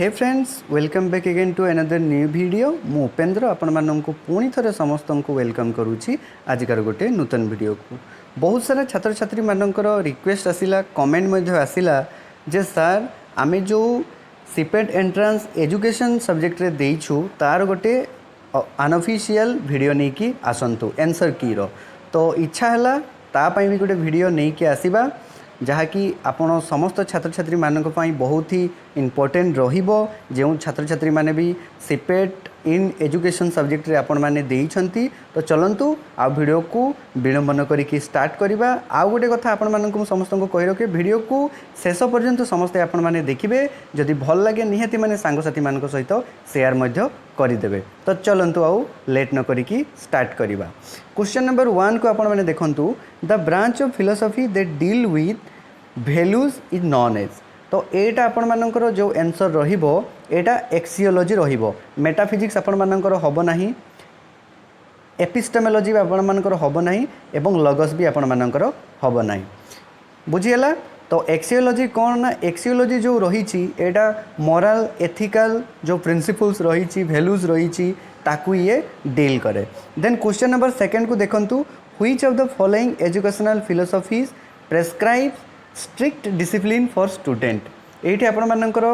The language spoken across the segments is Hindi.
Hey friends welcome back again to another new video मु उपेंद्र आपण मानक पुणी थे समस्त को वेलकम करुच्ची आजिकार गोटे नूतन वीडियो को। बहुत सारा छात्र छात्री मानकर रिक्वेस्ट आसिला कमेंट आसिला जे सर आम जो सीपेट एंट्रांस एजुकेशन सब्जेक्ट रे देइछु तार गोटे अनऑफिशियल वीडियो नहीं कि आसंतु आंसर की रो तो इच्छा है तापाई भी गोटे वीडियो नहीं कि आसीबा जहाँकि आपण समस्त छात्र छात्री मानक पई बहुत ही इम्पोर्टेंट रहिबो जो छात्र छात्री माने भी सीपेट इन एजुकेशन सब्जेक्ट रे आपण माने देइछंती। तो चलंतु आ वीडियो को विलंबन करिकी स्टार्ट करिबा। आ गोटे कथा आपण मानक समस्त को कहि रखे वीडियो को शेष पर्यंत समस्ते आपण माने देखिबे जदि भल लागे निहाती माने सांग साथी मानक सहित शेयर मध्य करिदेबे। तो चलंतु आउ लेट न करिकी स्टार्ट करिबा। क्वेश्चन नंबर 1 को आपण माने देखंतु the branch of philosophy that deal with values is known as. तो एटा आपण मानकर जो आंसर रहिबो एटा एक्सियोलॉजी रहिबो। मेटाफिजिक्स आपण मानकर होबो नाही, एपिस्टेमोलॉजी आपण मानकर होबो नाही एवं लॉगस भी आपण मानकर होबो नाही। बुझियला। तो एक्सियोलॉजी कौन ना एक्सियोलॉजी जो रही एटा मोरल एथिकल जो प्रिंसिपल्स रही वैल्यूज रही ताकू ये डील करे। देन क्वेश्चन नंबर 2 को देखंतु which of the following educational philosophies prescribe strict discipline for student. ये आपण मानकर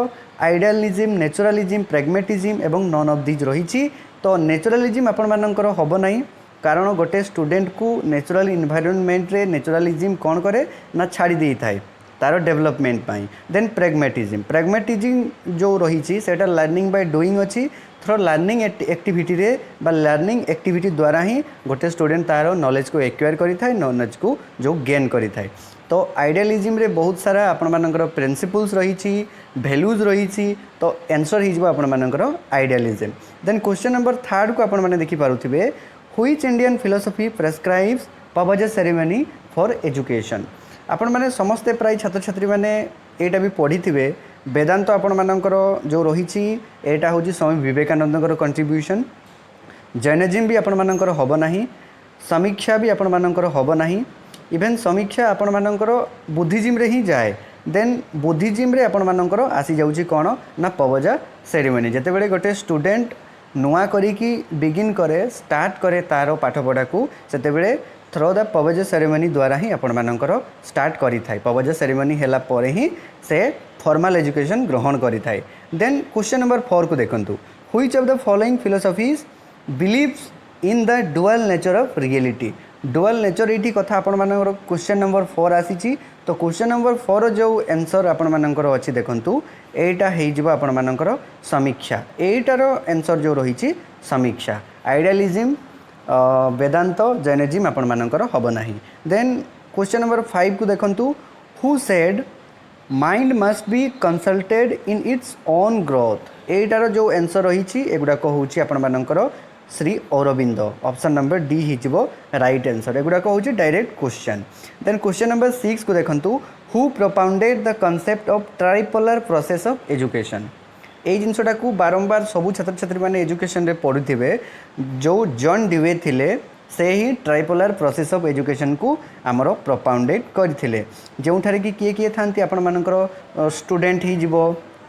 आइडियलिज्म नेचुरलिज्म प्रैग्मेटिज्म एवं नॉन ऑफ दीज रही। तो नेचुरलिज्म आपण मानकर होबो नाही कारण गोटे स्टूडेंट को नेचुरल इन्वायरमेंट रे नेचुरलिज्म कौन करे ना छाड़ी दे थाए तार डेवलपमेंट पाई। देन प्रैग्मेटिज्म जो रही सेटा लर्निंग बाय डूइंग अच्छी थ्रो लर्निंग एक्टिविटी रे बा लर्निंग एक्टिविटी द्वारा ही गोटे स्टूडेंट तार नॉलेज को एक्वायर करि थाए नॉलेज को जो गेन करि थाए। तो आइडियलिज्म रे बहुत सारा आपण मानकर प्रिंसिपल्स रही वैल्यूज रही। तो आंसर हो आपण मानकर आइडियलिज्म। देन क्वेश्चन नंबर 3 को आपण माने देखि पारुथिबे व्हिच इंडियन फिलोसफी प्रेस्क्राइब्स पवज सेरेमनी फॉर एजुकेशन। आपण माने समस्ते प्राय छात्र छात्री माने एटा भी पढ़ी थे वेदांत आपण मानकर जो रही एटा हूँ स्वामी विवेकानंद कंट्रीब्यूशन। जैनिज्म भी आपण मानकर होबो नाही, समीक्षा भी आपण मानकर होबो नाही, इवेन समीक्षा आपण मानकर बुद्धिज्म रे ही जाए। देन बुद्धिज्म रे आपण मानकर आसी जाउची कोन ना पवजा सेरेमनी। जते बेले गोटे स्टूडेंट नुआ करिकी बिगिन करे स्टार्ट करे तार पाठ पढ़ा को सेते बेले थ्रो द पवज सेरेमनी द्वारा ही आपण मानकर स्टार्ट करि थाए। पवज सेरेमनी हेला परे ही से फॉर्मल एजुकेशन ग्रहण करि थाए। देन क्वेश्चन नंबर 4 को देखंतु which of the following philosophies believes in the dual nature of reality. Dual nature ये कथा आपण मानकर क्वेश्चन नंबर 4 आसी। तो क्वेश्चन नंबर 4 जो आंसर आपण मानकर अछि देखंतु एटा हे जिवो आपण मानकर समीक्षा। एटार आंसर जो रही समीक्षा। आइडियलिज्म वेदांत जैनिज्म आपण मानकर होबो नाही। देन क्वेश्चन नंबर 5 को देखंतु who said mind must be consulted in its own growth. एटार जो आंसर रही एगुड़ा कहूँ आपण मानकर Shri Aurobindo. Option number D हिजबो राइट आंसर। एगुड़ा कहूँ direct question. Then question number 6 को देखंतु who propounded the concept of tripolar process of education. ये जिनसटा को बारंबार सबू छात्र छात्री मैंने एजुकेशन रे पढ़ुथिबे जो जॉन डिवे थिले से ही ट्राइपोलर प्रोसेस ऑफ एजुकेशन को आमर प्रोपाउंडेड करथिले। जोठारे कि किए किए थांती आपण मानकर स्टूडेंट ही जिवो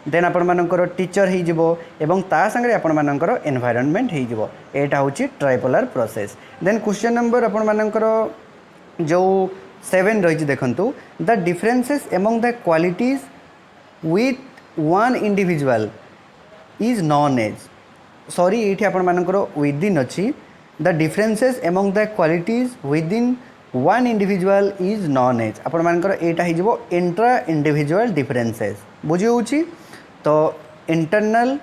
देन आपण मानकर टीचर ही जिवो एवं ता संगे आपण मानकर एनवायरनमेंट ही जिवो। एटा होची tripolar process. Then question number आपण मानकर जो 7 रही देखंतु the differences among the qualities with one individual is known as. Sorry ये आपण मानकर विदिन अच्छी the differences among the qualities within one individual is known as. आपण मानकर एटा ही जिवो इंट्रा इंडिविजुअल डिफरेंसेस। बुझी होची। तो इंटरनल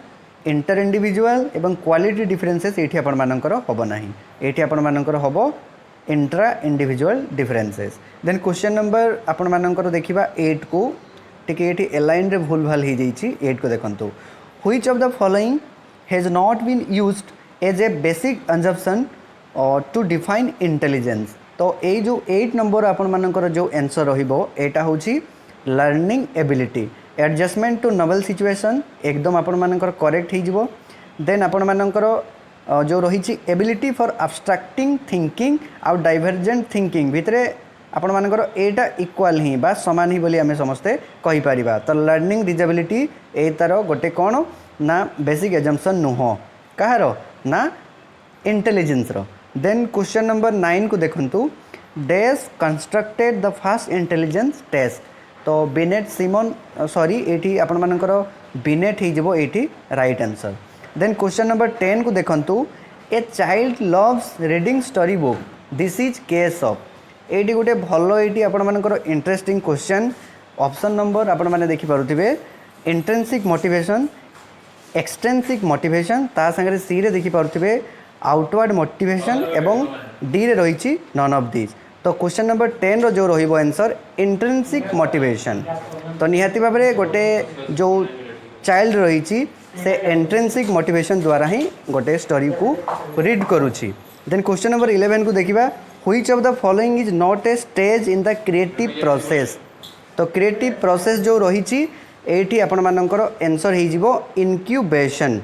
इंटर इंडिविजुअल एवं क्वालिटी डिफरेंसेस ये आपण मानकर होबो नाही। एठी आपण मानकर होबो intra individual differences. Then question number आपण मानकर देखिबा 8 को टिके एठी अलाइन रे भूल भाल ही जाईची। 8 को देखंतु which of the following has not been used as a basic assumption to define intelligence. तो ये जो 8 नंबर आपण मानकर जो आंसर रहिबो एटा होची learning ability adjustment to novel situation एकदम आपण मानकर करेक्ट ही जिवो। देन आपण मानकर जो रही एबिलिटी फॉर अब्स्ट्रैक्टिंग थिंकिंग आउ डाइवर्जेंट थिंकिंग भितरे आपण मानकर एटा इक्वाल ही बा समान ही बोली आमे समस्ते कहि परिबा। तो लर्निंग डिजेबिलिटी ए तार गोटे कोन ना बेसिक एजम्पशन नुह कहार ना इंटेलिजेंस रो। देन क्वेश्चन नंबर 9 को देखंतु dash constructed the first intelligence test. तो बिनेट सिमन सॉरी एटी आपण मानकर बिनेट ही जबो एटी right answer. Then question number 10 को देखंतु a child loves reading story book this is case of. एटी गोटे भलो एटी आपण मानकर इंटरेस्टिंग क्वेश्चन। ऑप्शन नंबर आपण माने देखि पारुथिबे इंट्रिंसिक मोटिवेशन, एक्सट्रिंसिक मोटिवेशन, ता संगे सी रे देखि पारुथिबे आउटवर्ड मोटिवेशन एवं डी रे रही नन ऑफ दिस। तो क्वेश्चन नंबर 10 रो जो रहिबो आंसर इंट्रिंसिक मोटिवेशन। तो निहाती भाव में गोटे जो चाइल्ड रही से इंट्रिंसिक मोटिवेशन द्वारा ही गोटे स्टोरी को रीड करुच्ची। देन क्वेश्चन नंबर 11 को देखिबा which of the following is not a stage in the creative process. तो क्रिएटिव प्रोसेस जो रही एठी आपण मानकर आंसर हो जिवो इनक्यूबेशन।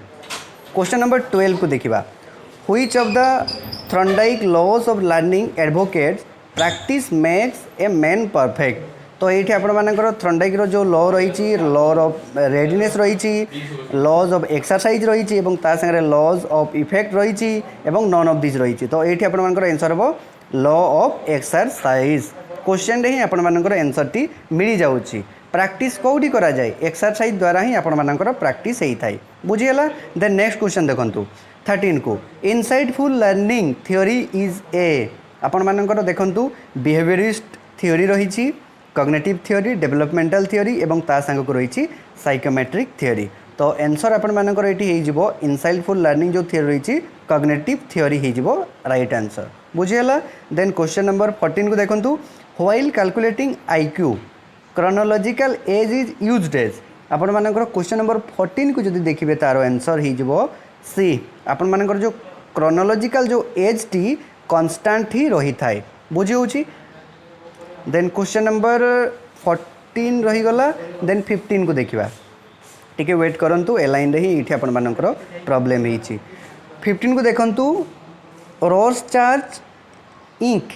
क्वेश्चन नंबर 12 को देखिबा which of the Thorndike laws of learning advocates practice makes a man perfect. तो ये आपण मानकर थॉर्नडाइक रो जो लॉ रही लॉ ऑफ रेडीनेस रही लॉज ऑफ एक्सरसाइज रही एवं ता संगे लॉज ऑफ इफेक्ट रही एवं नॉन ऑफ दिस रही। तो ये आपण मानकर आंसर हो लॉ ऑफ एक्सरसाइज। क्वेश्चन रे ही आपण मानकर आंसर टी मिल जाउची। प्रैक्टिस कोठी करा जाए एक्सरसाइज द्वारा ही आपण मानकर प्रैक्टिस हेई थाई बुझियला। देन नेक्स्ट क्वेश्चन देखंतु 13 को insightful learning theory is a. आपण मानकर देखंतु बिहेवियरिस्ट थ्योरी रही कॉग्निटिव थ्योरी, डेवलपमेंटल थ्योरी एवं ता संग को रही साइकोमेट्रिक थ्योरी। तो आंसर आपण मानकर एटी हो जिवो इनसाइटफुल लर्निंग जो थ्योरी रही कॉग्निटिव थ्योरी हो जिवो राइट आंसर बुझियला। देन क्वेश्चन नंबर 14 को देखंतु while calculating IQ chronological age is used as. आपण मानकर क्वेश्चन नंबर 14 को जदि देखिबे तार आंसर हो जिवो सी। आपण मानकर जो क्रोनोलॉजिकल जो एज टी कांस्टेंट ही रही थाए बुझी होची। देन क्वेश्चन नंबर 14 रही गला। देन 15 को देखिबा टिके वेट करंतु ए लाइन रे ही इठी आपण मानकर प्रॉब्लम हिची। 15 को देखंतु Rorschach ink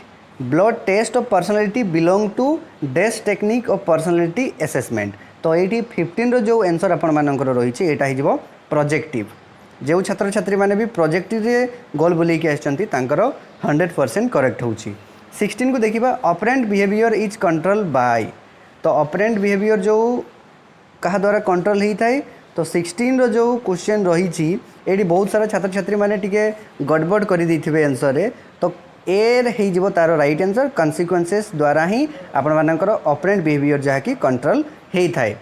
blot test of personality belong to these technique of personality assessment. तो ये 15 रो जो आंसर आपण मानकर रही एटा ही जिवो प्रोजेक्टिव। जो छात्र छात्री माने भी प्रोजेक्टिव रे गोल बोले कि आछंती तांकर 100% करेक्ट होची। 16 को देखिबा operant behaviour is control by. तो ऑपरेंट बिहेवियर जो कहा द्वारा कंट्रोल ही थाए। तो 16 रो जो क्वेश्चन रही एटी बहुत सारा छात्र छात्री माने टिके गड़बड़ कर देथिबे आंसर रे। तो एर हो जिवो तार राइट आंसर कन्सिक्वेंसेस द्वारा ही आपण मानकर ऑपरेंट बिहेवियर जहा कि कंट्रोल ही थाए।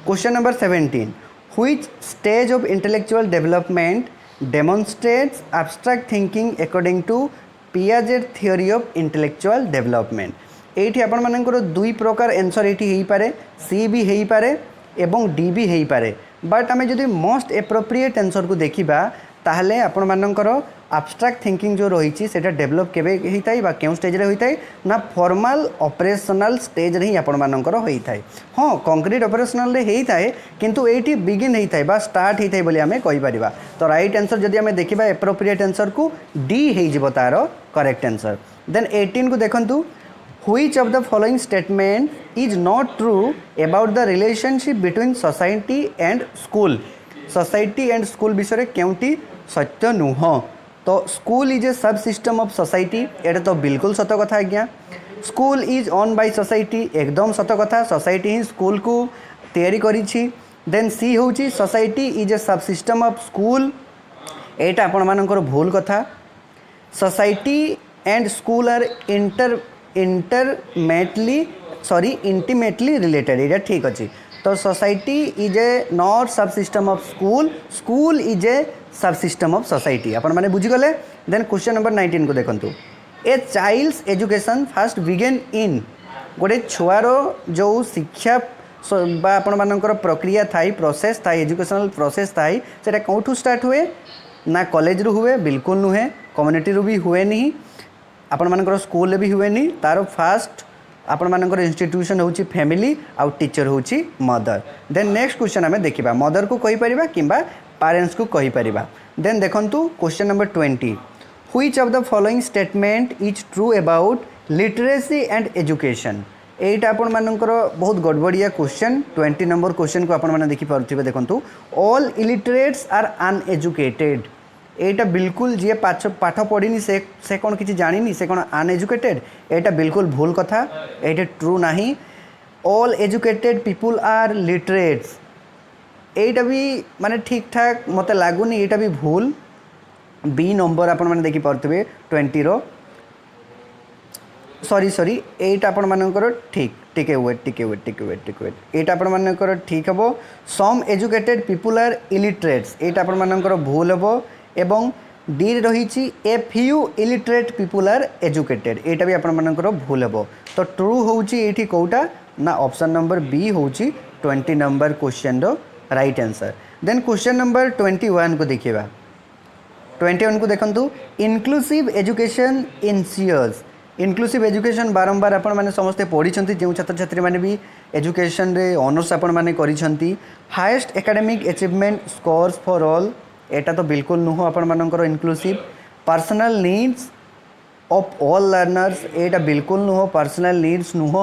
Question number 17 which stage of intellectual development demonstrates abstract thinking according to Piaget theory of intellectual development. एठी आपण मानकर दुई प्रकार आंसर एठी हेई पारे सी भी हेई पारे एवं डी भी हेई पारे। बट आमे जदि मोस्ट एप्रोप्रिएट आंसर को देखिबा ताहले आपण मानकर एब्स्ट्रैक्ट थिंकिंग जो रही सेटा डेवलप केबे होता है क्यों स्टेज रे होता है ना फॉर्मल ऑपरेशनल स्टेज रे ही आपण मानकर होता है। हाँ कंक्रीट ऑपरेशनल रे होता है किंतु एटी बिगिन होता है बा स्टार्ट होता है बोली आमे कहि परिबा। तो राइट आंसर जदि आमे देखिबा एप्रोप्रिएट आंसर को डी हो जिवो तार करेक्ट आंसर। देन 18 को देखंतु which of the following statement is not true about the relationship between society and school. Society and school विषय केउटी सत्य नुह। तो school is a sub system of society एटा तो बिल्कुल सत कथा आज्ञा। School is own by society एकदम सत कथा सोसाइटी ही स्कूल को तैयारी करिछि। देन सी होची society is a sub system of school एटा आपण मानकर भूल कथा। Society and school are intimately related एटा ठीक अछि। तो society is a not sub system of school, school is a sub system of society आपण माने बुझी गले। देन क्वेश्चन नंबर 19 को देखंतु a child's education first begin in. गोटे छुआर जो शिक्षा बा आपण मानकर प्रक्रिया थाई प्रोसेस थाई एजुकेशनल प्रोसेस थाई सेटा कोठू स्टार्ट हुए ना कॉलेज रु हुए बिल्कुल नुहे कम्युनिटी रु भी हुए नहीं आपण मानकर स्कूल रे भी हुए नहीं। तार फास्ट आपण मानकर इंस्टीट्यूशन होची फैमिली आउ टीचर होची मदर। देन नेक्स्ट क्वेश्चन आमे देखिबा मदर को कहि परिबा किंबा पेरेंट्स को कहि परिबा। देन देखंतु question number 20 which of the following statement is true about literacy and education एटा आपण मानकर बहुत गड़बड़िया क्वेश्चन 20 नंबर क्वेश्चन को आपण माने देखि पारुथिबे देखंतु ऑल इलिटरेट्स आर अनएजुकेटेड एटा बिल्कुल जे पाठ पढ़ी से कौन किसी जानी से कौन अनएजुकेटेड एटा बिल्कुल भूल कथा एटा ट्रू नहीं all educated people are literates एटा भी माने ठीक ठाक मत लगुनि एटा भी भूल बी नंबर आपण माने देखि पारुथिबे 20 रो सॉरी एटा आपण मानकर ठीक टिके वेट एटा आपण मानकर ठीक हबो some educated people are illiterates एटा आपण मानकर भूल हबो एवं डी रही a few illiterate people are educated एटा भी आपण मानकर भूल हबो तो ट्रू होउची एठी कोउटा ना ऑप्शन नंबर बी होउची 20 नंबर क्वेश्चन रो right answer. Then question number 21 को देखिबा 21 को देखंतु inclusive education ensures inclusive education बारंबार आपण माने समस्ते पढ़ी जो छात्र छात्री माने भी एजुकेशन रे ऑनर्स आपण माने करिसंती highest academic achievement scores for all एटा तो बिल्कुल नुह आपण मानकर inclusive personal needs of all learners एटा बिल्कुल नुह पर्सनल नीड्स नुह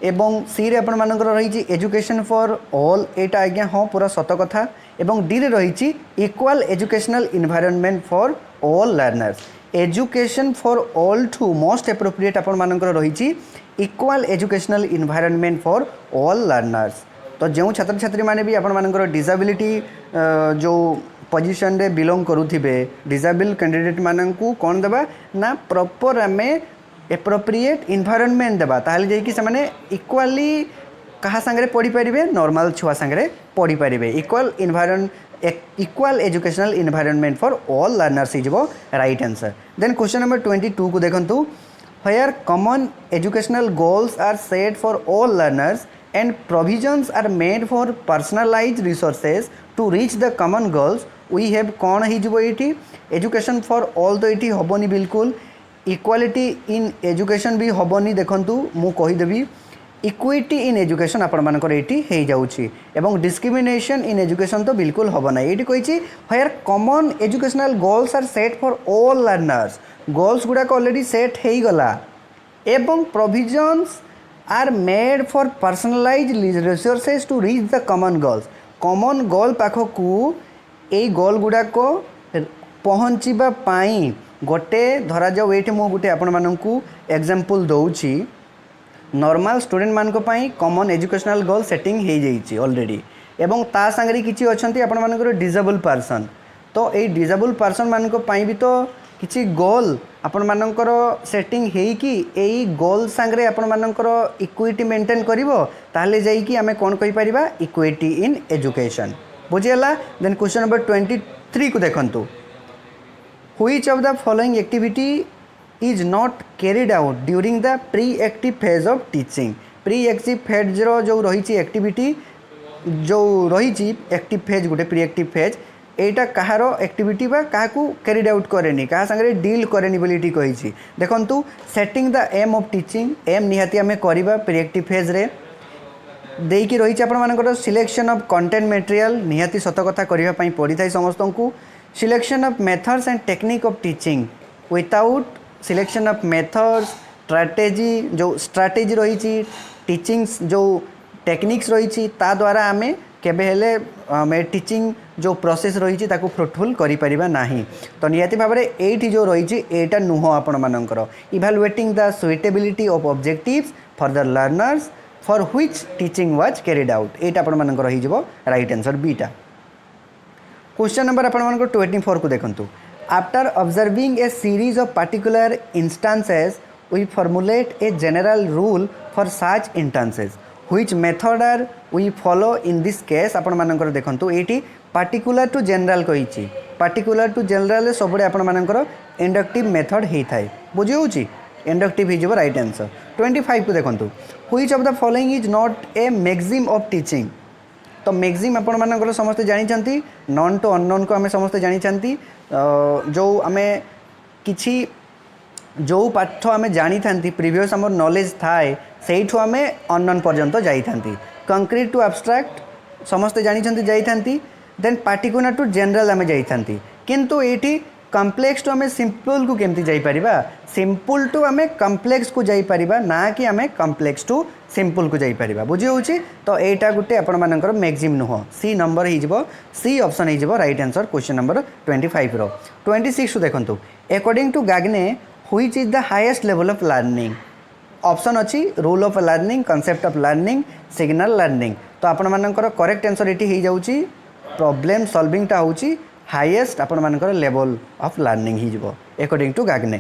एवं सी रे आपण मानकर रही एजुकेशन फॉर ऑल एटा आज्ञा हाँ पूरा सत कथा एवं डी रे रही equal educational environment for all learners education for all to most appropriate आपण मानकर रही equal educational environment for all learners तो जो छात्र छात्री माने भी आपण मानकर डिसेबिलिटी जो पोजीशन रे बिलोंग करुथिबे डिसेबल कैंडिडेट माननकू कौन देबा ना प्रॉपर आमे एप्रोप्रिएट इन्वायरमेंट देबा ताहले जे कि से माने इक्वली कहा संगे पढ़ी पारिबे नॉर्मल छुआ संगे पढ़ी पारिबे equal educational environment for all learners is right answer. Then question number 22 को देखंतु where common educational goals are set for all learners and provisions are made for personalized resources to reach the common goals we have कौन हो एजुकेशन फॉर ऑल तो ये हेनी बिल्कुल इक्वालिटी इन एजुकेशन भी हेनी देखु मु कहीदेवी इक्विटी इन एजुकेशन आपण मानकर ये जाऊँगी एवं डिस्क्रिमिनेशन इन एजुकेशन तो बिल्कुल हम ना ये कही where common educational goals are set for all learners goals गुड़ाक ऑलरेडी सेट हो गला एवं provisions are made for personalise resources to reach the common goal पाखक ये गोल गुड़ाक पहुँचवा गोटे धरा जाऊ ये मुझे गोटे आपण मानू एग्जांपल दौची नॉर्मल स्टूडेंट मानक कॉमन एजुकेशनल गोल सेटिंग हो जाइए ऑलरेडी एवं ता सांगरे किछि अछंती आपण मानकर डिसेबल पर्सन तो ये डिसेबल पर्सन मानक भी तो किछि गोल आपण मानकर सेटिंग है कि यही गोल सांगरे आपण मानकर इक्विटी मेंटेन करिवो ताहले जाई कि आमे कोन कहि परिबा इक्विटी इन एजुकेशन बुझियला। देन क्वेश्चन नंबर 23 को देखंतु which of the following activity is not carried out during the pre active phase of teaching pre active phase रो जो रही एक्टिविटी जो रही एक्टिव फेज गोटे प्री एक्टिव फेज एटा कहार एक्टिविटी बा काहाकू कैरिड आउट करेनी कहा संगे डील करेनी बोली कही देखंतु setting the aim of teaching aim निहाती आमे करबा प्री एक्टिव फेज रे देकी रही आपण मानकर सिलेक्शन ऑफ कंटेंट मटेरियल निहाती सत कथा करबा पई पड़ी थाई समस्त को selection of methods and technique of teaching without selection of methods strategy रही टीचिंग्स जो टेक्निक्स रही ता द्वारा आमे केबे हेले टीचिंग जो प्रोसेस रही फ्रुटफुल करिपरिबा नाही तो निहाती भाव में ये जो रही एटा नुह आपण मानकर evaluating the suitability of objectives for the learners for which teaching was carried out एटा आपण मानकर रही जबो राइट आंसर बीटा। क्वेश्चन नंबर आपण मानकर 24 को देखंतु after observing a series of particular instances we formulate a general rule for such instances which method are we follow in this case आपण मानकर देखंतु एटी पार्टिकुलर टू जनरल कही पार्टिकुलर टू जनरल सब आपण मानकर इंडक्टिव मेथड होता है बुझी होची इंडक्टिव हो राइट आंसर। 25 को देखंतु which of the following is not a maxim of teaching तो मैक्सिम आपण मानकर समस्त जानी नॉन टू अननोन को आम समस्त जानी जो आम कि जो पाठ आम जानी था प्रीवियस आम नॉलेज थाए से आम अननोन पर्यंत जाई कंक्रीट टू एब्स्ट्रैक्ट समस्त जानी जाई देन पार्टिकुलर टू जनरल आम जाई किंतु एटी कम्प्लेक्स टू आम सिंपल को केमती जापर सिंपल टू आम कम्प्लेक्स को जापर ना कि आम कम्प्लेक्स टू सिंपल को जापर बुझी हो तो यहाँ गोटे आपर मैक्सिम नुह सी नंबर हो सी ऑप्शन हो राइट आंसर क्वेश्चन नंबर 25 रो 26 देखो according to Gagne which is the highest level of learning option अच्छी rule of learning concept of learning signal learning तो आपण मानकर करेक्ट आंसर ये हो जाऊँगी प्रॉब्लम सॉल्विंगटा होची हाईएस्ट आपण मानकर लेवल ऑफ लर्निंग हो according to Gagne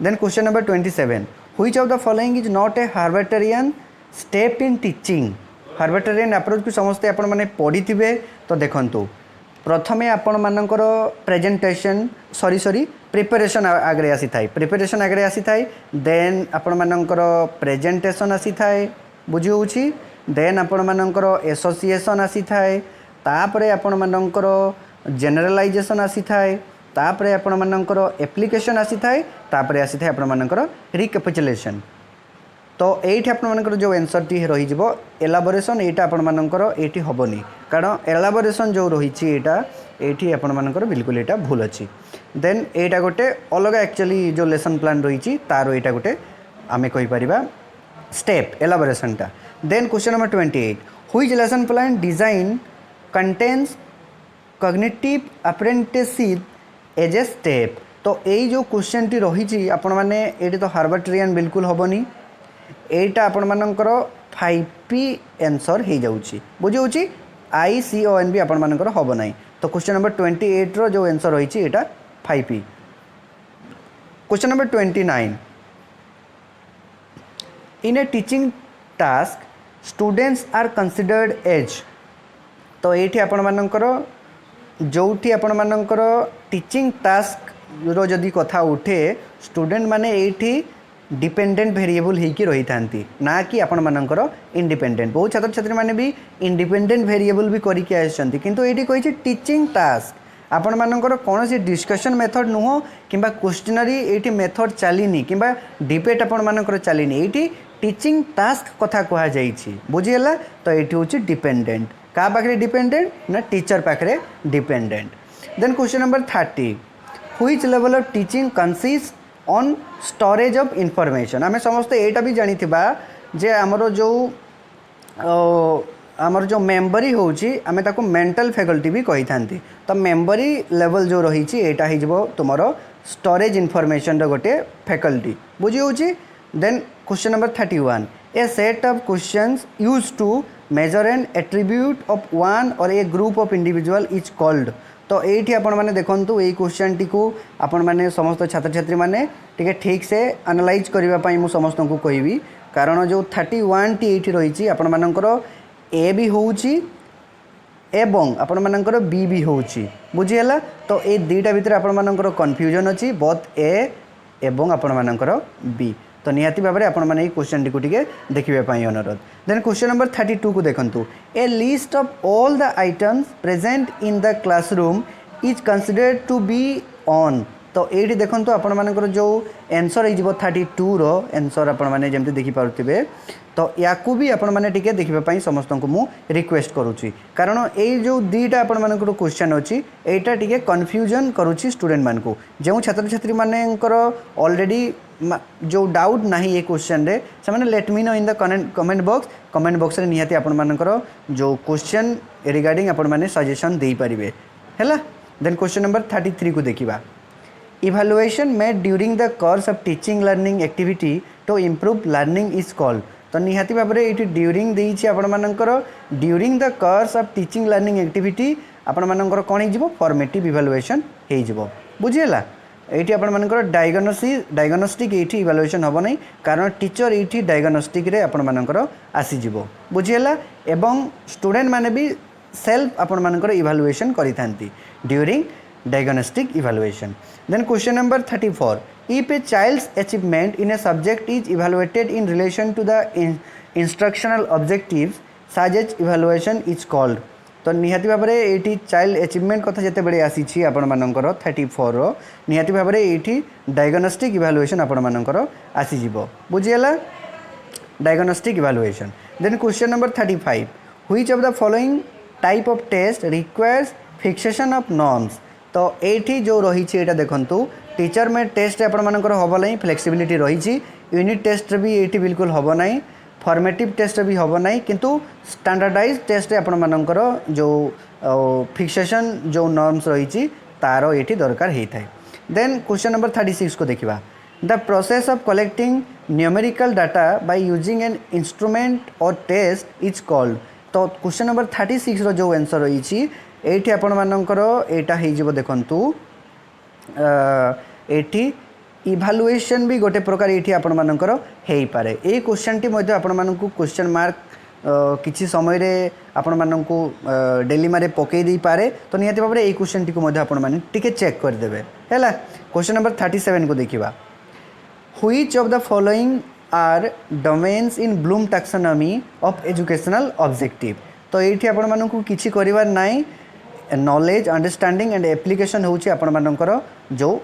then question number 27 which of the following is not a Herbartian step in teaching Herbartian approach को समस्ते आपण माने पढ़ी थे तो देखंतु प्रथमे आपण मानकर प्रेजेंटेशन सॉरी प्रिपरेशन आगे आसी थाए प्रिपरेशन आगे आसी थाए देन आपण मानकर प्रेजेंटेशन आसी थाए बुझी होची देन आपण मानकर एसोसिएशन आसी थाए तापरे आपण मानकर जनरलाइजेशन आसी थाए तापरे आपण मानकर एप्लिकेशन आसी थाए तापरे आसी थाए आपण मानकर रिकैपिचुलेशन तो ये आपर जो आंसर टी रही एलाबोरेशन यहाँ आपर ये हेनी कारण एलाबोरेशन जो रही ये आपर बिल्कुल यहाँ भूल अच्छी देन यहाँ गोटे अलग एक्चुअली जो लेसन प्लान रही तार यहाँ गोटे आम कहीपर स्टेप एलाबोरेशनटा then question number 28 which lesson plan design contains cognitive apprenticeship as a step तो यही जो क्वेश्चन टी रही आपण मैंने ये तो हार्बेटेरियन बिल्कुल हेनी एटा आपण मानकर 5P आंसर हो जाउची बुझी होची ICON भी आपण मानकर होबो नाही तो क्वेश्चन नंबर 28 रो जो आंसर रही एटा 5P question number 29 in a teaching task students are considered as तो ये आपण मानकर जोठी आपण मानकर टीचिंग टास्क रो जदि कथा उठे स्टूडेंट माने एठी डिपेंडेंट वेरिएबल होगी रही था ना कि आपण मानकर इंडिपेंडेंट बहुत छात्र छात्री माने भी इंडिपेंडेंट वेरिएबल भी करके आसछंती किंतु एठी कहिछि टीचिंग टास्क आपण मानकर कौन सी डिस्कशन मेथड नुह किंबा क्वेश्चनरी एठी मेथड चलीनी किंबा डिबेट आपण मानकर चलीनी एठी टीचिंग टास्क कथा कहा जाइछि बुझिएला तो एठी होछि डिपेंडेंट का पाखरे डिपेंडेंट ना टीचर पाखरे dependent then question number 30 which level of teaching consist on storage of information आम समस्ते यहाँ भी जानी जे आमर जो मेमोरी होची आमे ताको मेंटल फैकल्टी भी कही था तो मेमोरी लेवल जो रही यहाँ हो तुम स्टोरेज इनफॉरमेशन गोटे फैकल्टी बुझी होची then question number 31 a set of questions use to measure and attribute of one और a group of individual is called तो ये आपण मैंने देखूँ यही क्वेश्चन टी को आपण मैंने समस्त छात्र छात्री मैंने ठीक से एनालाइज करने मुझे समस्त को कहबी कारण जो 31 टी ये रही आपण मानकर ए भी होची एवं आपण मानकर बी भी होची बुझीगला तो ये दुईटा भितर आपण मानकर कन्फ्यूजन अच्छी बोथ ए एवं आपण मानकर बी तो निहाती भाव में आपण मैंने क्वेश्चन टी देखा अनुरोध देन क्वेश्चन नंबर 32 को देखंतु a list of all the items present in the classroom is considered to be on तो ये देखंतु आपण मानकर जो आंसर हो 32 रो आंसर आपण मैंने जमते देखि पारुथिबे तो याकू भी आपण मैंने टिके देखिबा समस्त को मु रिक्वेस्ट करूची कारण ये जो दुईटा आपण मानकर क्वेश्चन अच्छी एटा टिके कन्फ्यूजन करूची स्टूडेंट मान को जो छात्र छात्री मानकर ऑलरेडी जो डाउट ना ये क्वेश्चन रे से मैंने let me know in the comment box रे निहाती आपण मानकर जो क्वेश्चन रिगार्डिंग आपण माने सजेशन दे पारिबे हैला देन क्वेश्चन नंबर 33 को देखिबा evaluation made during the course of teaching learning activity to improve learning is called तो निहाती भाव में ये ड्यूरिंग देइछि आपण मानकर during the course of teaching learning activity आपण मानकर कोन हिजबो फॉर्मेटिव इवैल्यूएशन हेइजबो बुझिएला ये आपण मानकर डायग्नोस्टिक ये इवैल्यूएशन हम नहीं कारण टीचर ये डायग्नोस्टिक रे आपण मानकर आसीजिवो बुझिएला एवं स्टूडेंट माने भी सेल्फ आपण मानकर इवैल्यूएशन करि थांती during diagnostic evaluation then question number 34 if a child's achievement in a subject is evaluated in relation to the instructional objectives such evaluation is called तो निहाती भाव में ये चाइल्ड अचिवमेंट कथा जिते बड़े आसी आपण मानकर 34 रो निहाती भाव में ये डायग्नोस्टिक इवैल्यूएशन आपण मानकर आसीजिवो बुझिएला diagnostic evaluation then question number 35 which of the following type of test requires fixation of norms तो ये जो रही है देखो टीचर में टेस्ट आपण मानकर हम ना फ्लेक्सिबिलिटी रही यूनिट टेस्ट भी ये बिल्कुल हम ना फॉर्मेटिव टेस्ट भी हम ना किंतु स्टैंडर्डाइज टेस्ट आपण मानकर जो फिक्सेशन जो नॉर्म्स रही तार ये दरकार होता है। देन क्वेश्चन नंबर 36 को देखा the process of collecting numerical data by using an instrument और टेस्ट इज कॉल्ड। तो क्वेश्चन नंबर 36 रो जो आंसर रही ये आपण मानकर यहाँ देखु ये इभालुएशन भी गोटे प्रकार ये आपण मानकर हो पारे। ये क्वेश्चन टी आपण मानकु क्वेश्चन मार्क किसी समय रे आपण मानकु डिलेमा रे पकई दे पारे। तो निहाती भाव में ये क्वेश्चन टी को आपण माने टिके चेक कर देबे हैला। क्वेश्चन नंबर 37 को देखिबा which of the following are domains in Bloom taxonomy of educational objective. तो ये आपण मानकु किछि करिवार नाइ नॉलेज अंडरस्टैंडिंग एंड एप्लिकेशन होउछि आपण मानकर जो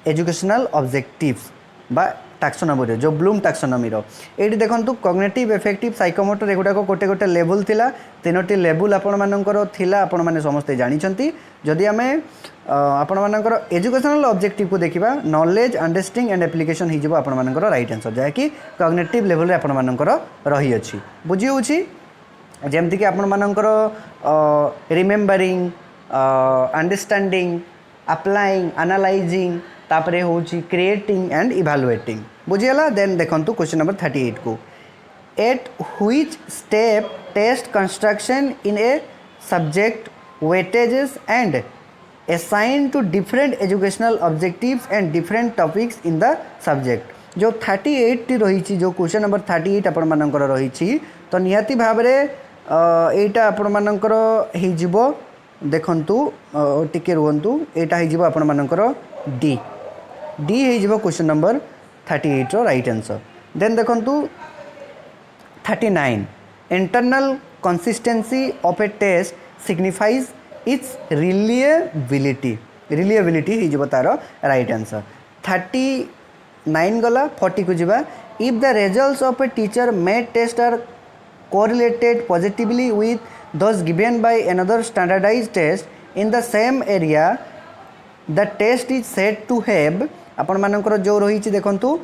एजुकेशनल ऑब्जेक्टिव्स बा टैक्सोनॉमी जो ब्लूम टैक्सोनॉमी ये देखो कॉग्निटिव इफेक्टिव साइकोमोटर एगुड़ा गोटे गोटे लेवल थिला तीनोटी लेवल आपण मानकर थिला आपण माने समस्ते जानिछंती। जदि आमे आपण मानकर एजुकेशनल ऑब्जेक्टिव को देखिबा नॉलेज अंडरस्टैंडिंग एंड एप्लिकेशन हिजबो आपण मानकर राइट आंसर जाय कि कॉग्निटिव लेवल रे आपण मानकर रही अछि बुझी होछि जेमति कि आपण मानकर रिमेम्बरिंग अंडरस्टैंडिंग अप्लाइंग एनालाइजिंग तापरे होची क्रिएटिंग एंड इवैल्यूएटिंग बुझीगला। देन देखंतु क्वेश्चन नंबर 38 को at which step test construction in a subject weightages and assign to different educational objectives and different topics in the subject. जो 38 टी रही जो क्वेश्चन नंबर 38 आपण मानकर रही तो निहाती भाव में एटा आपण मानकर ही जीवो देखंतु टिके रुहंतु एटा ही जीवो आपण मानकर डी हो क्वेश्चन नंबर 38 रो राइट आंसर। देन देखंतु 39 internal consistency of a test signifies its reliability हो तार राइट आंसर। 39 गला 40 को जीवा if the results of a teacher made test are correlated positively with those given by another standardised test in the same area the test is set to have आपण मानकर जो रही देखंतु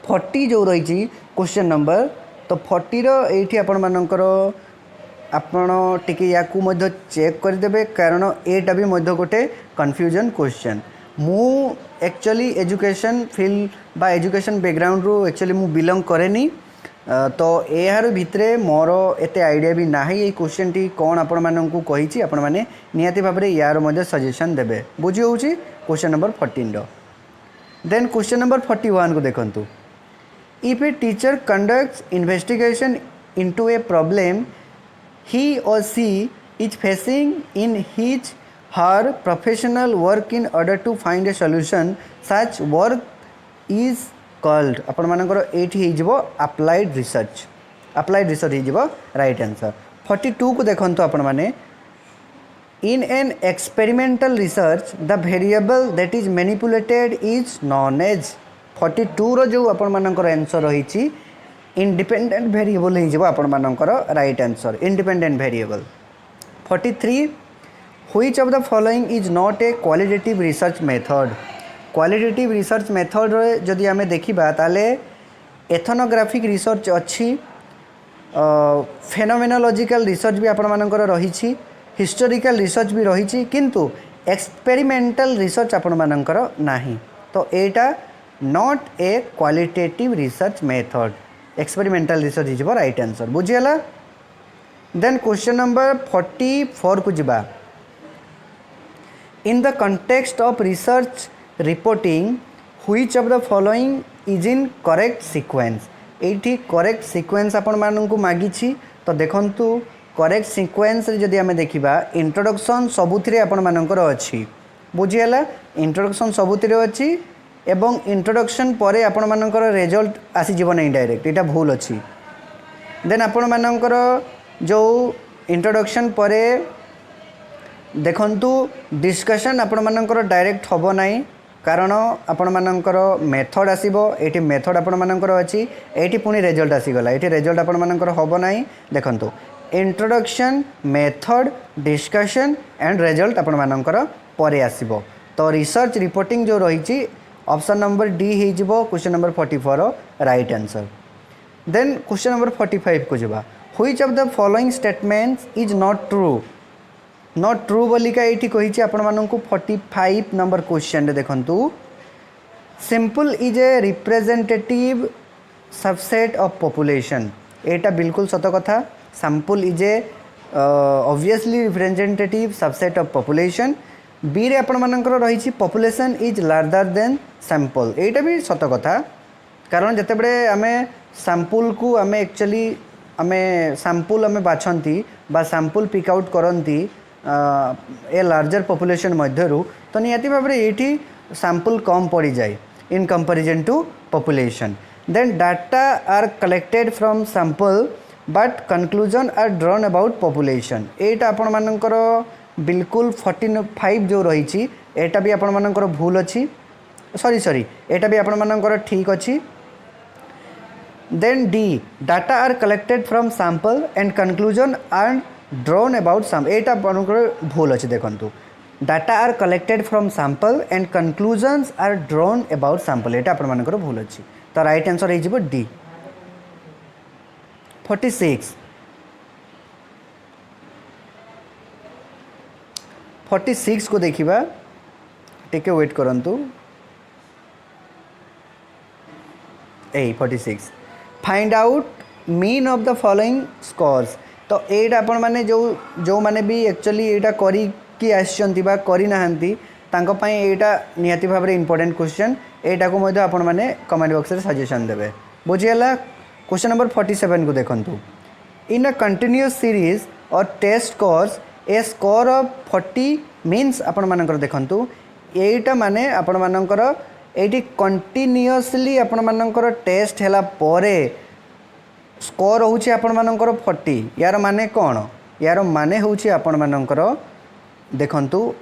40 जो रही क्वेश्चन नंबर तो 40 रो एठी आपण मानकर आपण टिके याकू मध्य चेक कर देबे कारण एटा भी मध्य गोटे कंफ्यूजन क्वेश्चन मु एक्चुअली एजुकेशन फील्ड बा एजुकेशन बैकग्राउंड रो एक्चुअली मु बिलोंग करेनी तो यार भितरे मोर एते आइडिया भी ना ये क्वेश्चन टी कौन आपण मानकू कही आपण माने निहाती भाव में यार मध्य सजेशन देबे बुझी होउची क्वेश्चन नंबर 14 रो। देन क्वेश्चन नंबर 41 को देखंतु if a teacher conducts investigation into a problem he or she is facing in his her professional work in order to find a solution such work is called आपण मानकर एठी हिजबो अप्लाइड रिसर्च हिजबो राइट आंसर। 42 को देखंतु आपण माने in an experimental research the variable that is manipulated is known as 42 रो जो आपण मानकर आंसर रही इंडिपेंडेंट वेरिएबल हो आपण मानकर right answer independent variable. 43 which of the following is not a qualitative research method. Qualitative research method रे जदि आमे देखिबा ताले एथनोग्राफिक रिसर्च अच्छी फेनोमेनोलॉजिकल रिसर्च भी आपण मानकर रही हिस्टोरिकल रिसर्च भी रही किंतु एक्सपेरिमेंटल रिसर्च आपण मानकर नाही तो एटा not a qualitative research method experimental research is right answer बुझीगला। देन क्वेश्चन नंबर 44 को जीवा in the context of research reporting which of the following is in correct sequence. एठी करेक्ट सीक्वेंस आपण मानकू मागिछि तो देखंतु करेक्ट सीक्वेंस जदि आमे देखिबा इंट्रोडक्शन सबुथिरे आपण मानकर अछि बुझीगला इंट्रोडक्शन सबुथिरे अछि एवं इंट्रोडक्शन परे आपण मानकर रिजल्ट आसी जीवन इनडायरेक्ट एटा भूल अछि। देन आपण मानकर जो इंट्रोडक्शन परे देखंतु डिस्कशन आपण मानकर डायरेक्ट होबो नाही कारण आपण मानकर मेथड आसीबो एठी मेथड आपण मानकर अछि एठी पुनी रिजल्ट आसी गला एठी रिजल्ट आपण मानकर होबो नाही देखंतु introduction method discussion and result आपण मानकर परे आसीबो। तो रिसर्च रिपोर्टिंग जो रही ऑप्शन नंबर डी हो question number 44 right answer. Then question number 45 को जावा which of the following statements is not true बोलिका ये कही आपण मानक 45 नंबर क्वेश्चन देखंतु sample is a representative subset of population एटा बिल्कुल सत कथा। Sample is a obviously representative subset of population. B रे आपण मानकर रही population is larger than sample एटा भी सत कथा कारण जते बड़े आमे सैंपल को आमे एक्चुअली आमे सैंपल आमे बाछंती बा सैंपल पिक आउट करंती ए लार्जर पॉपुलेशन मध्यरु तो नियति भाव में ये सैंपल कम पड़ जाए in comparison to population. Then data are collected from sample but conclusion are drawn about population एटा आपण मानकर बिल्कुल 45 जो रही एटा भी आपण मानकर भूल अच्छी सॉरी एटा भी आपण मानकर ठीक अच्छी। Then the data are collected from sample and conclusion are drawn about sample एटा आपनकर भूल अच्छे देखंतु data are collected from sample and conclusions are drawn about sample एटा आपण मानकर भूल अच्छी। तो राइट आंसर हो जिवो डी। 46 को देखिबा टिके वेट करंतु 46 find out mean of the following scores. तो एटा आपण माने जो माने भी एक्चुअली एटा करी कि आछंती बा करी नाहंती तांको पई एटा नियति भाव में इंपोर्टेंट क्वेश्चन एटा को मध्य आपण माने कमेंट बॉक्स रे सजेशन देबे बुझियला। क्वेश्चन नंबर 47 को देखंतु in a continuous series or test course a score of 40 means आपण मानकर देखंतु एटा माने आपण मानकर एटी कंटिन्यूअसली आपण मानकर टेस्ट हैला परे स्कोर होउछि आपण मानकर 40 यार माने कोन यार माने होउछि आपण मानकर देखंतु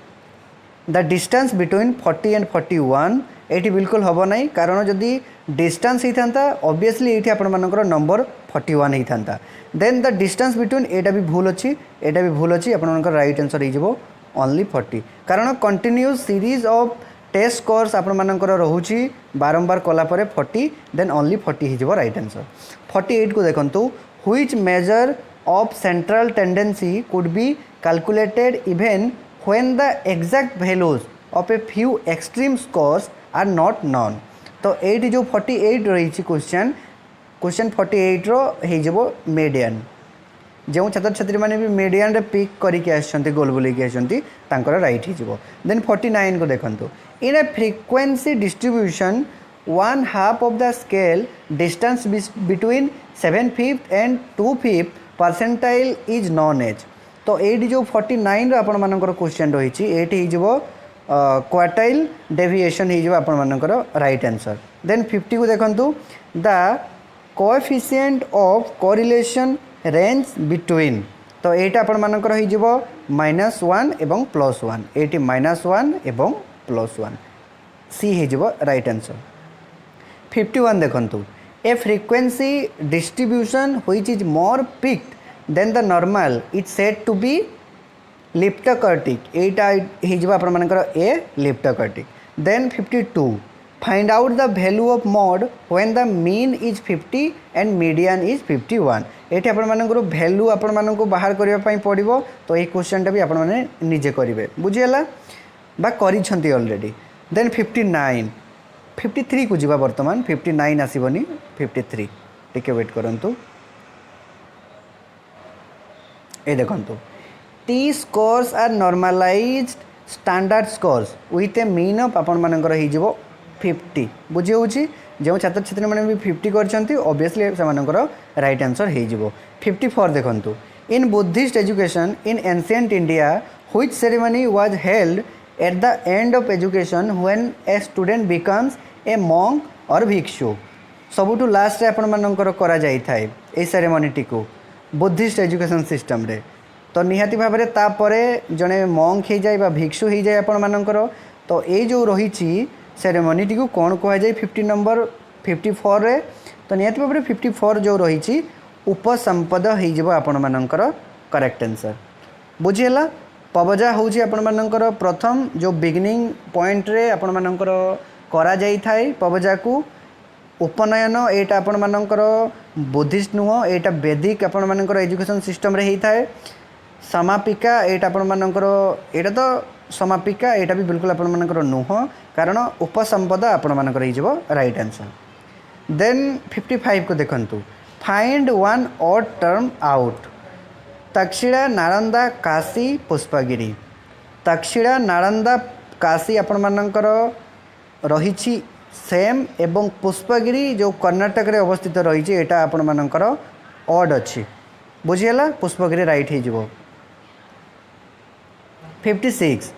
the distance between 40 and 41 eighty बिल्कुल हम ना कारण जदि डिस्टेंस ही था ऑब्वियसली ये आपण मानकर नंबर 41 ही था। देन द डिस्टेंस बिटवीन एटा भी भूल अच्छी एटा भी भूल अच्छी आपण मानकर राइट आंसर हो ओनली 40 कारण continuous series of test course आपण मानकर रहुची बारंबार कला परे 40 देन ओनली 40 हो राइट आंसर। 48 को देखंतु which measure of central tendency could be calculated even when the exact values of a few extreme scores are not known। तो एट जो 48 रही क्वेश्चन 48 रो हो मीडियन जो छात्र छात्री मैंने भी मीडियन रे पिक करके आसछंती गोल बुलेकी आसछंती तांकर राइट हो। देन 49 को देखंतु in a frequency distribution 1/2 of the scale distance between 7/5 and 2/5 percentile is known as. तो ये जो 49 आपण मानकर क्वेश्चन रही ये हो क्वार्टाइल डेविएशन हो आपण मानकर राइट आंसर। देन 50 को देखंतु the coefficient of correlation range between तो ये आपण मानकर हो -1 एवं +1 ये -1 एवं +1 सी हो राइट आंसर। 51 देखंतु a frequency distribution which is more peaked than the normal is said to be leptokurtic एटा हो आपण मानकर a leptokurtic. Then 52 find out the value of mode when the mean is 50 and median is 51 ये आपण मानकर वैल्यू आपण मानक बाहर करबा पई पड़िबो। तो ये क्वेश्चन भी आपण माने निजे करिवे बुझियला बा करिसंती ऑलरेडी। देन 59 53 को जीवा वर्तमान 59 आसीबनी 53 टिके वेट करंतु ए देखंतु T scores are normalised standard scores with a mean of आपण मानकर हो 50 बुझी होउची जो छात्र छात्री मैंने भी 50 करछंती ऑब्वियसली से मानकर राइट आंसर हो। 54 देखंतु इन Buddhist education in ancient India which ceremony was held at the end of education when a student becomes a monk और भिक्षु सबुठु लास्ट आपण मानकर करा जाई थाए ए सेरेमनी टिको बुद्धिस्ट एजुकेशन सिस्टम रे। तो निहाती भाव में तापरे जड़े मॉन्क हो जाए भिक्षु हो जाए आपण मानकर तो ये जो रही सेरेमनी को कौन कह जाए 50 नंबर 54 रे। तो निहाती भाव में 54 जो रही उपसंपद हो आपण मानकर करेक्ट आंसर बुझीला पबजा हूँ आपण मानकर प्रथम जो बिगिनिंग पॉइंट रे आपण मानकर करा जाई थाए पबजा को उपनयन एटा आपण मानकर बुद्धिस्ट नुह एटा वैदिक आपण मानकर एजुकेशन सिस्टम रे होता है समापिका एटा आपण मानकर एटा तो समापिका एटा भी बिल्कुल आपण मानकर नुह कारण उपसंपदा आपण मानकर हो राइट आंसर देन 55 को देखंतु find one odd term out Takshashila Nalanda Kashi Pushpagiri Takshashila Nalanda Kashi आपण मानकर रही सेम एवं पुष्पगिरी जो कर्नाटक रे अवस्थित रही एटा आपण मानकर ऑड अच्छी बुझीगला पुष्पगिरी राइट हो 56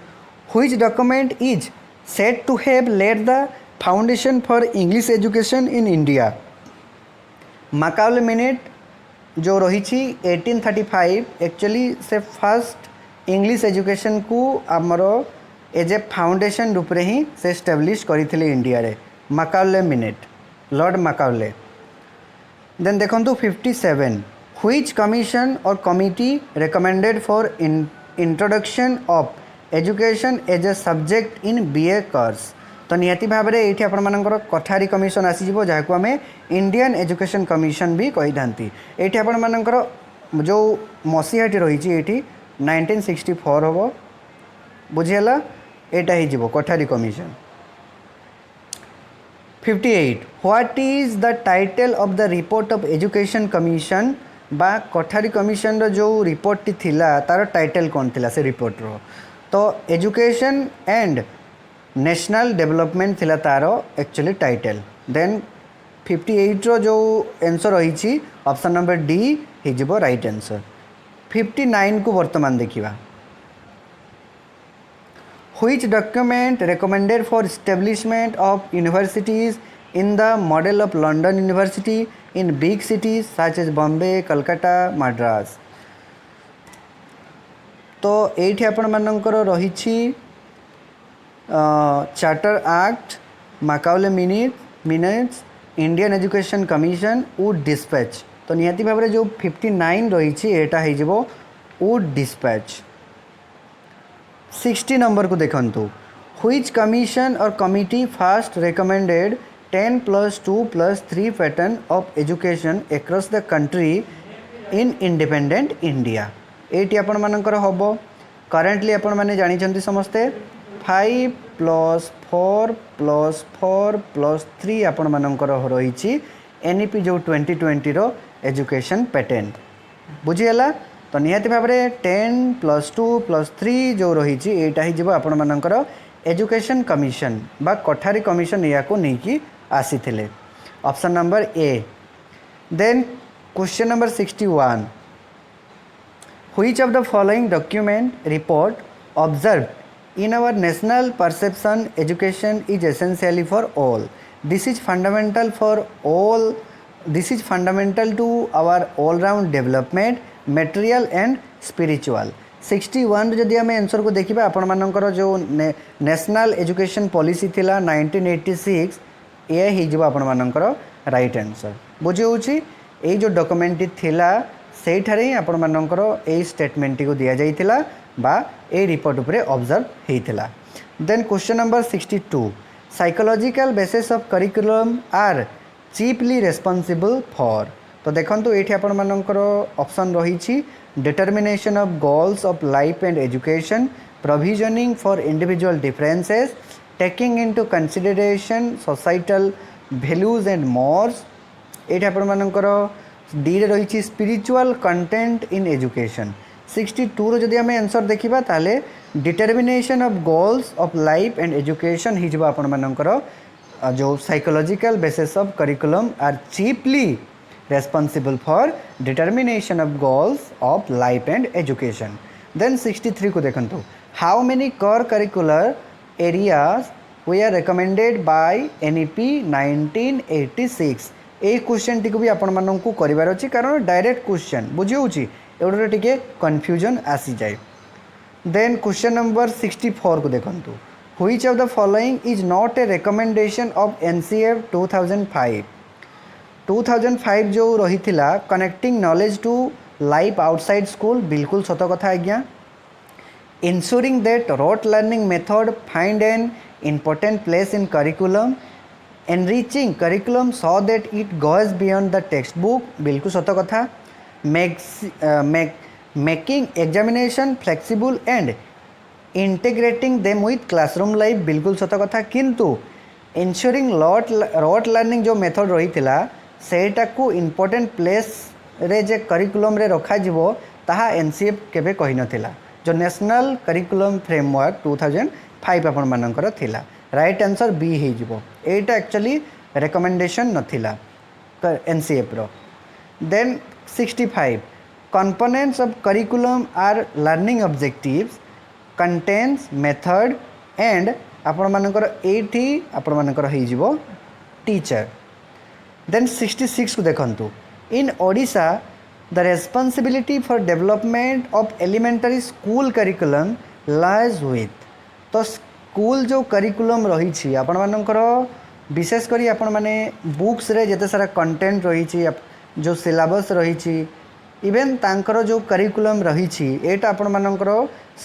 which document is set to have laid the foundation for English education in India Macaulay minute जो रही 1835 एक्चुअली से फर्स्ट इंग्लिश एजुकेशन को आमर एज ए फाउंडेशन रूप रे ही से एस्टाब्लिश करथिले इंडिया रे Macaulay minute Lord Macaulay then देखंतु 57 which commission or committee recommended for introduction of education as a subject in BA course तो निहाती भाव में ये आपर कठारी कमिशन आसीज जहाँ को आम इंडियन एजुकेशन कमिशन भी कही था ये आपर जो मसीहाटी रही 1964 हम बुझीगला एटा हो Kothari commission 58 what is the title of the report of education commission बा कठारी कमिशन रो जो रिपोर्ट टी थिला तार टाइटल कौन थिला से रिपोर्ट रो तो एजुकेशन एंड नेशनल डेवलपमेंट थिला तार एक्चुअली टाइटल देन 58 रो जो आंसर रही ऑप्शन नंबर डी हो राइट आंसर 59 को वर्तमान देखिबा which document recommended for establishment of universities in the model of London university in big cities such as Bombay Calcutta Madras तो ये आपण मानकर रही charter act Macaulay minutes Indian education commission Wood dispatch तो निहाती भाव में जो 59 रही है वुड डिस्पैच 60 नंबर को देखंतु व्हिच कमिशन और committee first recommended 10+2+3 pattern of education across the country in independent India ये आपण मानकर हम करेंटली आपण माने जानी समस्ते 5+4+4+3 आपण मानकर रही एनईपी जो 2020 रो एजुकेशन पैटर्न बुझीगला तो निहाती भाव में 10+2+3 जो रही यहाँ आपण मानकर एजुकेशन कमिशन बा कठारी कमिशन या को नहीं आसी थिले option number A then question number 61 which of the following document report observe in our national perception education is essentially for all this is fundamental for all this is fundamental to our all round development material and spiritual 61 जदि आम आंसर को देखा आपण मानकर जो नेशनल एजुकेशन पॉलिसी थिला 1986 ये हो आपण मानकर राइट आंसर बुझे होची ए जो डॉक्यूमेंट थिला से ही आपण मानकर ए स्टेटमेंट को दिया जाइथिला बा ए रिपोर्ट उपरे ऑब्जर्व हेइथिला then question number 62 psychological basis of curriculum are chiefly responsible for तो देखंतु ये आपण मानकर ऑप्शन रही determination of goals of life and education provisioning for individual differences taking into consideration societal values and morals ये आपण मानकर डी रे रही स्पिरिचुअल कंटेंट इन एजुकेशन 62 रो जदि आमे आंसर देखिबा ताले determination of goals of life and education ही जबा आपण मानकर जो psychological basis of curriculum are chiefly responsible for determination of goals of life and education then 63 को देखंतु how many core curricular areas were recommended by NEP 1986 A question T को भी आपण मानन को करिवार अछि कारण डायरेक्ट क्वेश्चन बुझी होछि एवडा टिके कंफ्यूजन आसी जाय देन क्वेश्चन नंबर 64 को देखंतु which of the following is not a recommendation of NCF 2005 2005 जो रही connecting knowledge to life outside school बिल्कुल सत कथा आज्ञा। Ensuring that rote learning method find an important place in curriculum, enriching curriculum so that it goes beyond the textbook बिल्कुल सत कथा। making examination flexible and integrating them with classroom life बिल्कुल सत कथा। किंतु ensuring rote learning जो मेथड रही सेटा को important place रे जे करिकुलम रे रखा जिवो ताहा एनसीएफ केबे कहि नथिला। जो नेशनल करिकुलम फ्रेमवर्क 2005 आपण मानकर थिला। राइट आंसर बी हे जिवो। एटा एक्चुअली रिकमेंडेशन नथिला एनसीएफ रो। Then 65 components of curriculum are learning objectives contents method and आपण मानकर एठी आपण मानकर हे जिवो टीचर। देन 66 को देखंतु इन Odisha the responsibility for development of elementary school curriculum lies with तो स्कूल जो करिकुलम रही आपण मानकर विशेष करी आपण माने बुक्स रे जते सारा कंटेंट रही जो सिलेबस रही इवेन तांकर जो करिकुलम रही एटा आपण मानकर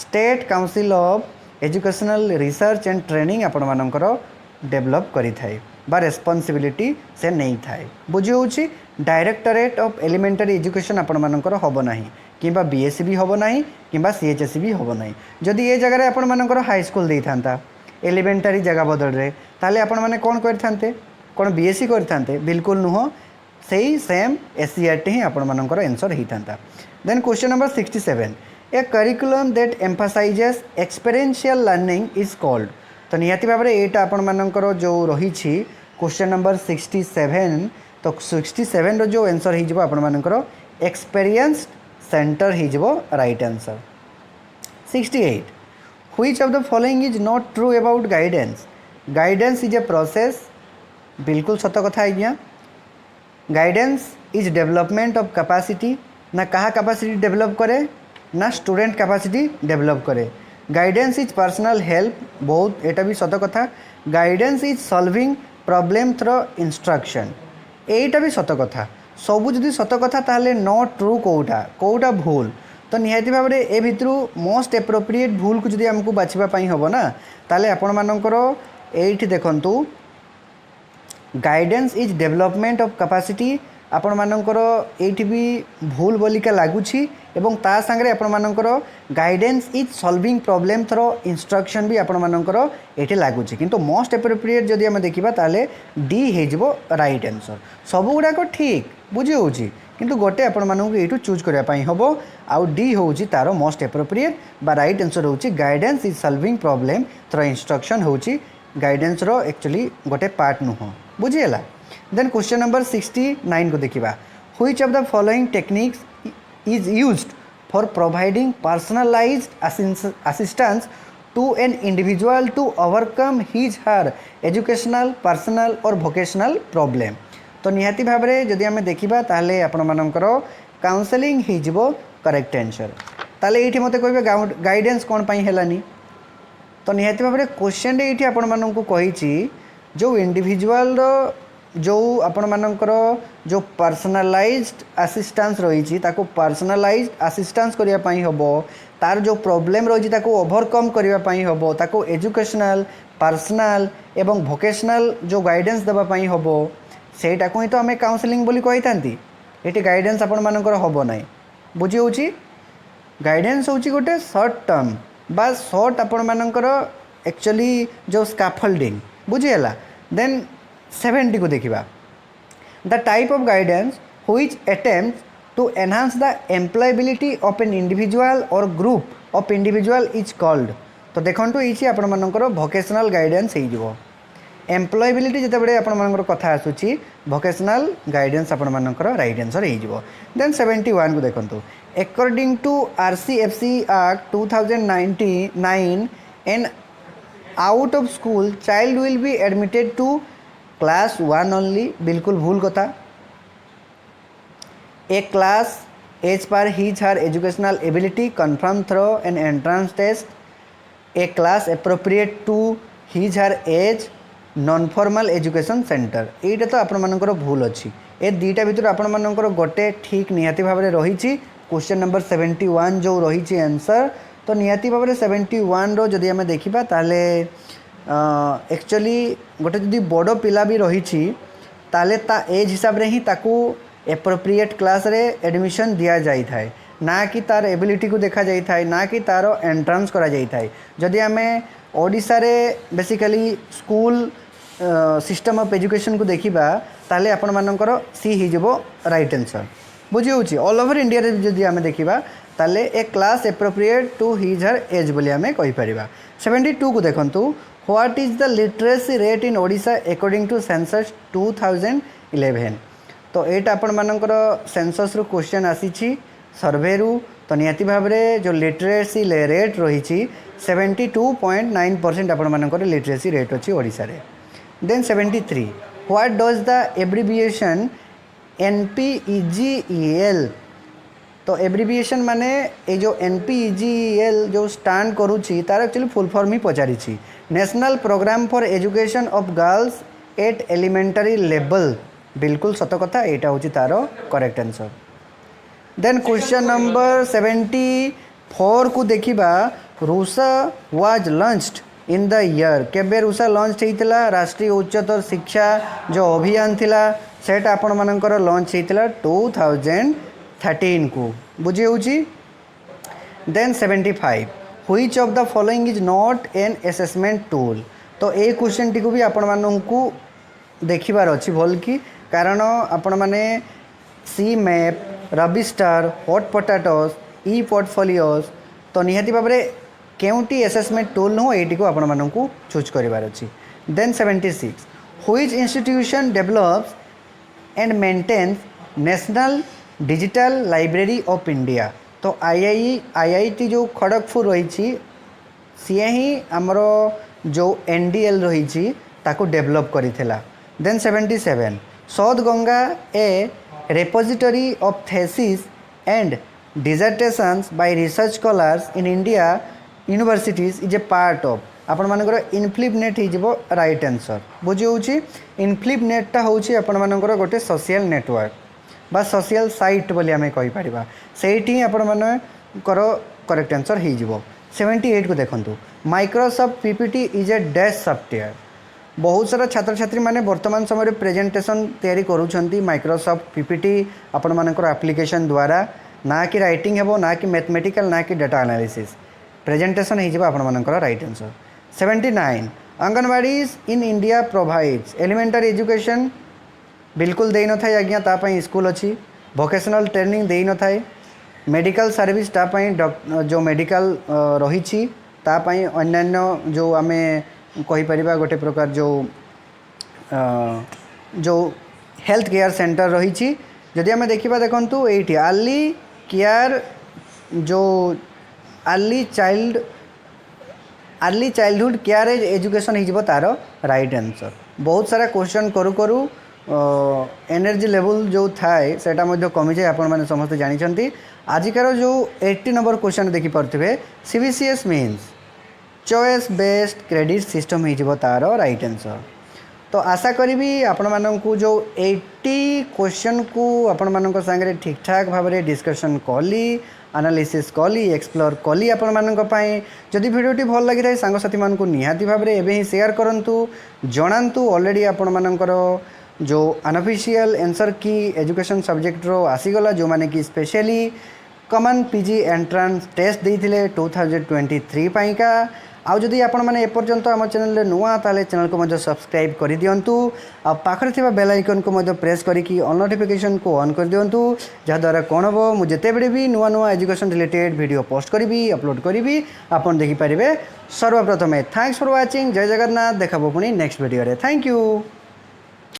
state council of educational research and training आपण मानकर डेवलप करी थाए बा रेस्पॉन्सिबिलिटी से नहीं थाए। बुझी होची डायरेक्टरेट ऑफ एलिमेंटरी एजुकेशन आपण मानकर होबो नाही किबा बीएससी भी होबो नाही किबा सीएचएससी भी होबो नाही। जदि ये जगह रे आपण मानकर हाई स्कूल देई थांता एलिमेंटरी जगह बदल रे ताले आपण माने कोन कर थांते कोन बीएससी कर थांते बिल्कुल नुहो सेही सेम एससीईआरटी ही आपण मानकर आंसर ही थांता। Then question number 67 a curriculum that emphasises experiential learning is called तो निहाती भाव में एटा आपण मानकर जो रही क्वेश्चन नंबर 67 तो 67 रो जो आंसर ही जबो आपण मानकर एक्सपीरियंस सेंटर ही जबो right answer. 68 which of the following is not true about guidance guidance is a process बिल्कुल सत कथा आज्ञा। Guidance is development of capacity ना कहा कैपेसिटी डेवलप करे ना स्टूडेंट कैपेसिटी डेवलप करे। गाइडेंस इज पर्सनल हेल्प बहुत एटा भी सत कथा। Guidance is solving problem through instruction एटा भी सत कथा। सबू जदि सत कथा ताहले नॉट ट्रू कोटा कोटा भूल तो निहाती भाव में ए भितरु मोस्ट एप्रोप्रिएट भूल को जदि हमको बाछिबा पई हबो ना ताहले आपण मानकर एठी देखंतु guidance is development of capacity आपण मानकर एठी भी भूल बोलिका लागुछि एवं ता संगे आपण मानकर guidance is solving problem through instruction भी आपण मानकर एठी लागुछि किंतु मोस्ट एप्रोप्रिएट जदि हम देखिबा ताले डी हे जिवो राइट आंसर। सब गुडा को ठीक बुझी होछि किंतु गोटे आपण मानकु एठु चूज करिया पई हबो आउ डी होछि तारो मोस्ट एप्रोप्रिएट बा राइट आंसर होछि guidance is solving problem through instruction होछि गाइडेंस रो एक्चुअली गोटे पार्ट नुह बुझी हला। देन क्वेश्चन नंबर 69 को देखिबा which of the following techniques is used for providing personalised assistance to an individual to overcome his her educational personal or vocational problem तो निहाती भाव में जदि आम देखा ताले आपण मानकर काउंसलिंग ही जिवो करेक्ट आंसर। ताले एठी मते कहबे गाइडेंस कोन पई हेलानी तो निहाती भाव में क्वेश्चन ये आपण मानकु कहिछि जो इंडिविजुअल जो आपण मानकर जो पर्सनलाइज्ड असिस्टेंस रही ताको पर्सनलाइज्ड असिस्टेंस करिया पई हबो तार जो प्रॉब्लम रही ताको ओवरकम करिया पई हबो ताको एजुकेशनल पर्सनल एवं वोकेशनल जो गाइडेंस देबा पई हबो सेटा को ही तो हमें काउंसलिंग बोली कहि थांती एटी गाइडेंस आपण मानकर हबो नाही बुझी होची। गाइडेंस होची गोटे शॉर्ट टर्म बा शॉर्ट आपण मानकर एक्चुअली जो स्कैफोल्डिंग बुझी हला। देन 70 को देखिबा the type of guidance which attempts to enhance the employability of an individual or group of individual is called तो देखंतु इछि आपण मानकर वोकेशनल गाइडेंस हे जिवो। एम्प्लॉयबिलिटी जते बडे आपण मानकर कथा आसुछि वोकेशनल गाइडेंस आपण मानकर राइट आंसर हे जिवो। देन 71 को देखंतु according to RCFC act 2099 an out of school child will be admitted to class 1 only बिल्कुल भूल कथा। A class as per his her educational ability confirm through an entrance test a class appropriate to his her age non formal education centre एटा तो आपण मानकर भूल अच्छी ए दुईटा भितर आपण मानकर गोटे ठीक निहाती भाव में रही क्वेश्चन नंबर 71 जो रही आंसर तो निहाती भाव में 71 रो जदि आम देखा ताले एक्चुअली गोटे जदि बड़ पिला भी रही ताले ता एज हिसाब रे ही ताकू एप्रोप्रिएट क्लास रे एडमिशन दिया जाई थाए ना कि तार एबिलिटी को देखा जाई थाए ना कि तार एंट्रांस करा जाई थाए जदि आम ओडिशा रे basically school system of education को देखिबा ताले आपण मानकर सी ही जबो राइट आंसर बुझी होची ऑल ओवर इंडिया रे जदि आम देखिबा ताले a class appropriate to his her age बोली आम कहि परिबा 72 को देखंतु what is the literacy rate in Odisha according to census 2011 तो एटा आपण मानकर सेंसस रो क्वेश्चन आसी सर्वे रु तो निहाती भाव में जो लिटरेसी रेट रही 72.9% आपण मानकर लिटरेसी रेट अच्छी ओडिशा रे then 73 what does the abbreviation NPEGEL तो एब्रिविएशन माने ये जो NPEGEL जो स्टैंड करुच्ची तार एक्चुअली फुल फॉर्म ही पचारि national programme for education of girls at elementary level बिल्कुल सत कथा यहाँ हूँ तार correct answer then question number 74 को देखिबा RUSA was launched in the year केबे रूसा लॉन्च होता राष्ट्रीय उच्चतर शिक्षा जो अभियान थिला सेटा आपण मानकर लॉन्च होता 2013 को बुझी होची then 75 which of the following is not an assessment tool तो ये क्वेश्चन टी को भी आपण मानकू देखिबार अच्छी भल की कारण आपण माने सी मैप रबिस्टार हॉट पोटाटोस ई पोर्टफोलियोस तो निहाती भाव में केउटी असेसमेंट टूल नुह ये आपण मानकू चूज करिवार अच्छी then 76 which institution develops and maintains national digital library of India तो IIT जो खड़गपुर रही सी ही आमर जो NDL रही ताको डेवलप करिथिला then 77 Shodhganga a repository of thesis and dissertations by research scholars in India universities is a part of आपण मानकर इनफ्लिपनेट हो राइट आंसर बुझी होची इनफ्लिपनेटा होची आपण मानकर गोटे सोशल नेटवर्क बा सोशल साइट बोली आम कहि परिबा सेठी आपण मानकर करेक्ट आंसर हो जिवो 78 को देखंतु Microsoft PPT is a dash software बहुत सारा छात्र छात्री माने वर्तमान समय प्रेजेंटेशन तैयारी करूछंती माइक्रोसॉफ्ट PPT आपण मानकर एप्लिकेशन द्वारा ना कि राइटिंग हेबो ना कि मैथमेटिकल ना कि डाटा एनालिसिस प्रेजेंटेशन हो आपण मानकर right answer 79 anganwadis in India provides elementary education बिल्कुल दे न थाए आज्ञा तापाई स्कूल अच्छी वोकेशनल ट्रेनिंग दे न थाए मेडिकल सर्विस तापाई जो मेडिकल रही तापाई अन्यान्य जो आमे कहि परिबा गोटे प्रकार जो हेल्थ केयर सेंटर रही जदि आम देखा देखंतु एठी अर्ली केयर जो अर्ली चाइल्डहुड केयर एजुकेशन हो तार राइट आंसर बहुत सारा क्वेश्चन करू करू एनर्जी लेवल जो थाए सेटा मध्य कमी जाए आपण माने समस्त जानिछंती आजिकार जो 80 नंबर क्वेश्चन देखि परथिबे CBCS means choice based credit system हो तार राइट आंसर तो आशा करी आपण मानकू जो 80 क्वेश्चन को आपण मानक संगे ठीक ठाक भाव में डिस्कशन कली एनालिसिस कली एक्सप्लोर कली आपण मानक पई जदि वीडियोटी भल लगी थाए सांगसाथी मानकू निहाती भाव में एबे ही शेयर करंतु जणांतु ऑलरेडी आपण मानकर जो अनऑफिशियल आंसर की एजुकेशन सब्जेक्ट रो आसीगला जो माने कि specially common PG entrance test देइथिले 2023 पाइका आउ जदि आपण माने एपर्यंत आम चैनल नुआ ताले चैनल को मध्य सब्सक्राइब कर दियंतु आ पाखरे थिबा बेल आइकन को मध्य प्रेस करिकी ऑल नोटिफिकेशन को ऑन कर दियंतु जहा द्वारा कोन हो मु जते बेडे भी नुआ नुआ एजुकेशन रिलेटेड वीडियो पोस्ट करिवि अपलोड करिवि आपण देखि परिबे सर्वप्रथमे थैंक्स फॉर वाचिंग जय जगन्नाथ देखाबो पुनी नेक्स्ट वीडियो रे थैंक यू।